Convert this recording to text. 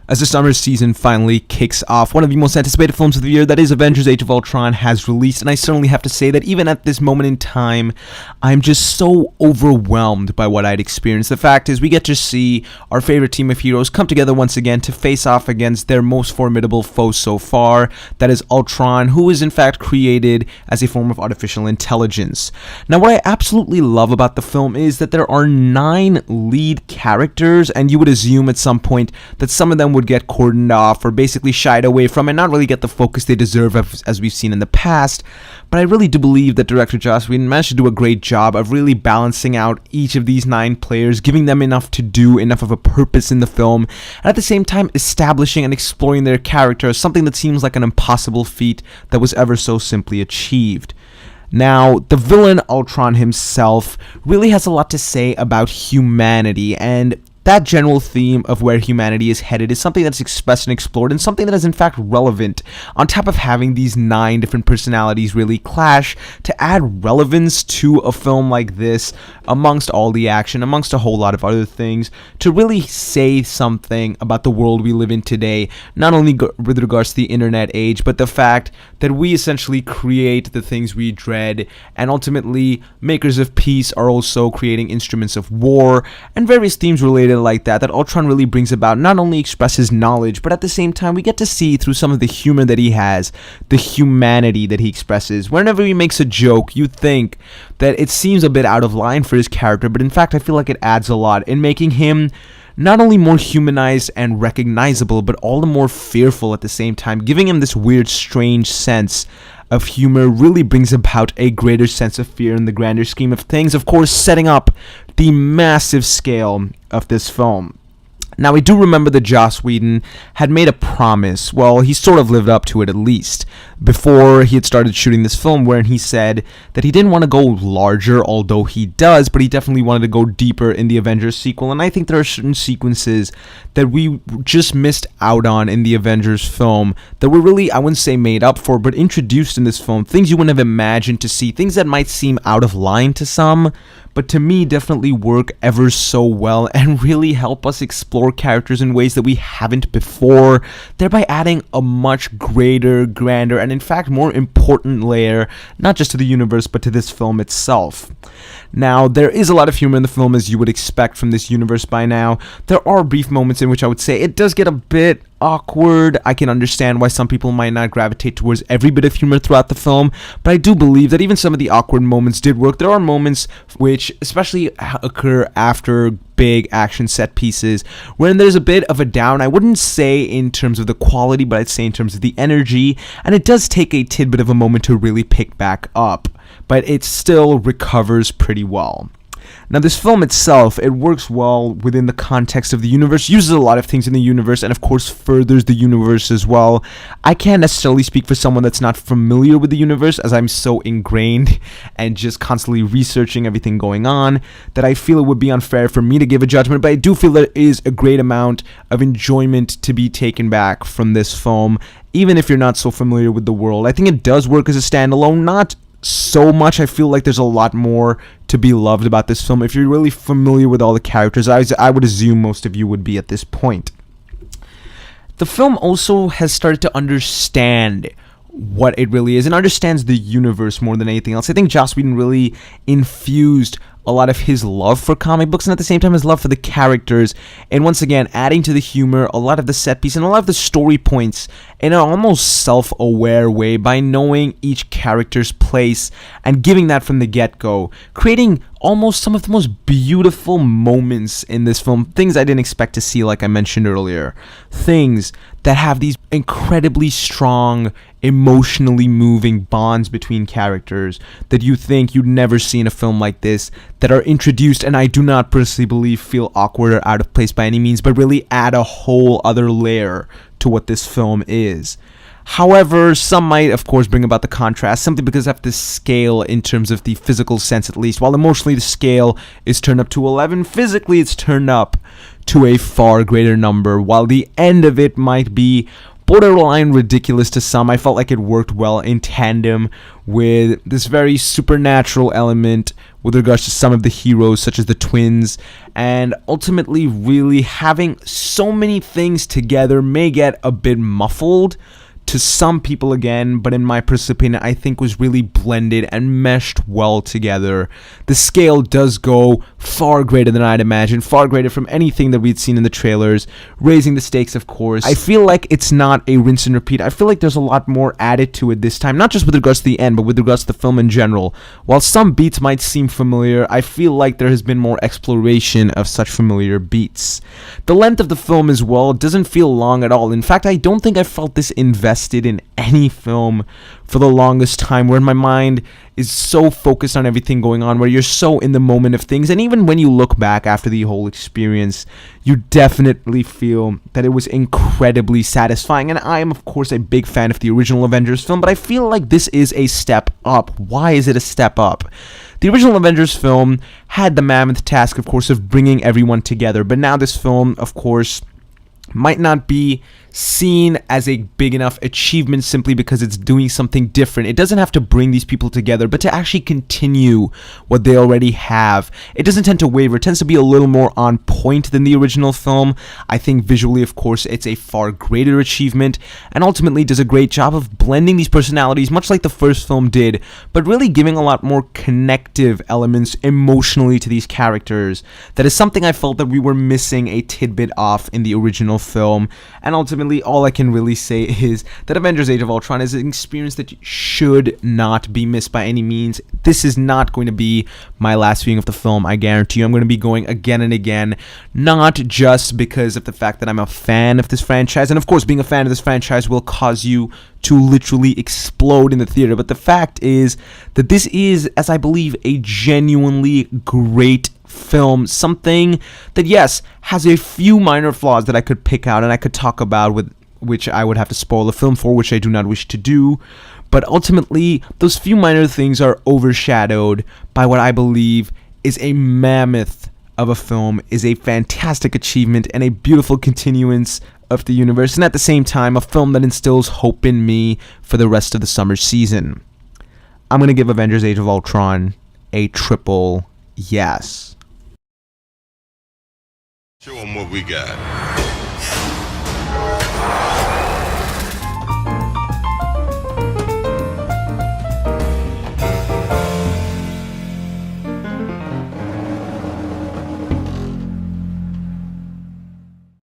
As the summer season finally kicks off, one of the most anticipated films of the year, that is Avengers Age of Ultron, has released, and I certainly have to say that even at this moment in time, I'm just so overwhelmed by what I'd experienced. The fact is, we get to see our favorite team of heroes come together once again to face off against their most formidable foe so far, that is Ultron, who is in fact created as a form of artificial intelligence. Now, what I absolutely love about the film is that there are 9 lead characters, and you would assume at some point that some of them would get cordoned off or basically shied away from and not really get the focus they deserve as we've seen in the past. But I really do believe that director Joss Whedon managed to do a great job of really balancing out each of these 9 players, giving them enough to do, enough of a purpose in the film, and at the same time establishing and exploring their characters, something that seems like an impossible feat that was ever so simply achieved. Now, the villain Ultron himself really has a lot to say about humanity, and that general theme of where humanity is headed is something that's expressed and explored, and something that is in fact relevant, on top of having these 9 different personalities really clash to add relevance to a film like this, amongst all the action, amongst a whole lot of other things, to really say something about the world we live in today, not only with regards to the internet age, but the fact that we essentially create the things we dread, and ultimately makers of peace are also creating instruments of war, and various themes related like that Ultron really brings about. Not only expresses knowledge, but at the same time we get to see through some of the humor that he has, the humanity that he expresses. Whenever he makes a joke, you think that it seems a bit out of line for his character, but in fact I feel like it adds a lot in making him not only more humanized and recognizable, but all the more fearful at the same time. Giving him this weird, strange sense of humor really brings about a greater sense of fear in the grander scheme of things, of course setting up the massive scale of this film. Now, I do remember that Joss Whedon had made a promise, well, he sort of lived up to it at least, before he had started shooting this film, wherein he said that he didn't want to go larger, although he does, but he definitely wanted to go deeper in the Avengers sequel, and I think there are certain sequences that we just missed out on in the Avengers film that were really, I wouldn't say made up for, but introduced in this film, things you wouldn't have imagined to see, things that might seem out of line to some, but to me definitely work ever so well and really help us explore characters in ways that we haven't before, thereby adding a much greater, grander, and in fact more important layer, not just to the universe, but to this film itself. Now, there is a lot of humor in the film, as you would expect from this universe by now. There are brief moments in which I would say it does get a bit awkward. I can understand why some people might not gravitate towards every bit of humor throughout the film, but I do believe that even some of the awkward moments did work. There are moments which especially occur after big action set pieces when there's a bit of a down, I wouldn't say in terms of the quality, but I'd say in terms of the energy, and it does take a tidbit of a moment to really pick back up, but it still recovers pretty well. Now, this film itself, it works well within the context of the universe, uses a lot of things in the universe, and of course furthers the universe as well. I can't necessarily speak for someone that's not familiar with the universe, as I'm so ingrained and just constantly researching everything going on, that I feel it would be unfair for me to give a judgment, but I do feel there is a great amount of enjoyment to be taken back from this film, even if you're not so familiar with the world. I think it does work as a standalone, not so much. I feel like there's a lot more to be loved about this film. If you're really familiar with all the characters, I would assume most of you would be at this point. The film also has started to understand what it really is and understands the universe more than anything else. I think Joss Whedon really infused a lot of his love for comic books and at the same time his love for the characters, and once again adding to the humor a lot of the set piece and a lot of the story points in an almost self-aware way by knowing each character's place and giving that from the get-go, creating almost some of the most beautiful moments in this film, things I didn't expect to see, like I mentioned earlier, things that have these incredibly strong, emotionally moving bonds between characters that you think you'd never see in a film like this, that are introduced, and I do not personally believe feel awkward or out of place by any means, but really add a whole other layer to what this film is. However, some might, of course, bring about the contrast simply because of the scale in terms of the physical sense at least. While emotionally the scale is turned up to 11, physically it's turned up to a far greater number. While the end of it might be borderline ridiculous to some, I felt like it worked well in tandem with this very supernatural element with regards to some of the heroes, such as the twins, and ultimately really having so many things together may get a bit muffled to some people again, but in my personal opinion, I think was really blended and meshed well together. The scale does go far greater than I'd imagined, far greater from anything that we'd seen in the trailers, raising the stakes, of course. I feel like it's not a rinse and repeat. I feel like there's a lot more added to it this time, not just with regards to the end, but with regards to the film in general. While some beats might seem familiar, I feel like there has been more exploration of such familiar beats. The length of the film as well doesn't feel long at all. In fact, I don't think I felt this invested in any film for the longest time, where my mind is so focused on everything going on, where you're so in the moment of things, and even when you look back after the whole experience, you definitely feel that it was incredibly satisfying. And I am, of course, a big fan of the original Avengers film, but I feel like this is a step up. Why is it a step up? The original Avengers film had the mammoth task, of course, of bringing everyone together, but now this film, of course, might not be seen as a big enough achievement simply because it's doing something different. It doesn't have to bring these people together, but to actually continue what they already have. It doesn't tend to waver. It tends to be a little more on point than the original film. I think visually, of course, it's a far greater achievement, and ultimately does a great job of blending these personalities, much like the first film did, but really giving a lot more connective elements emotionally to these characters. That is something I felt that we were missing a tidbit off in the original film, and ultimately all I can really say is that Avengers Age of Ultron is an experience that should not be missed by any means. This is not going to be my last viewing of the film, I guarantee you. I'm going to be going again and again, not just because of the fact that I'm a fan of this franchise, and of course being a fan of this franchise will cause you to literally explode in the theater, but the fact is that this is, as I believe, a genuinely great film, something that, yes, has a few minor flaws that I could pick out and I could talk about, with which I would have to spoil the film for, which I do not wish to do, but ultimately those few minor things are overshadowed by what I believe is a mammoth of a film, is a fantastic achievement and a beautiful continuance of the universe, and at the same time a film that instills hope in me for the rest of the summer season. I'm going to give Avengers Age of Ultron a triple yes. Show them what we got.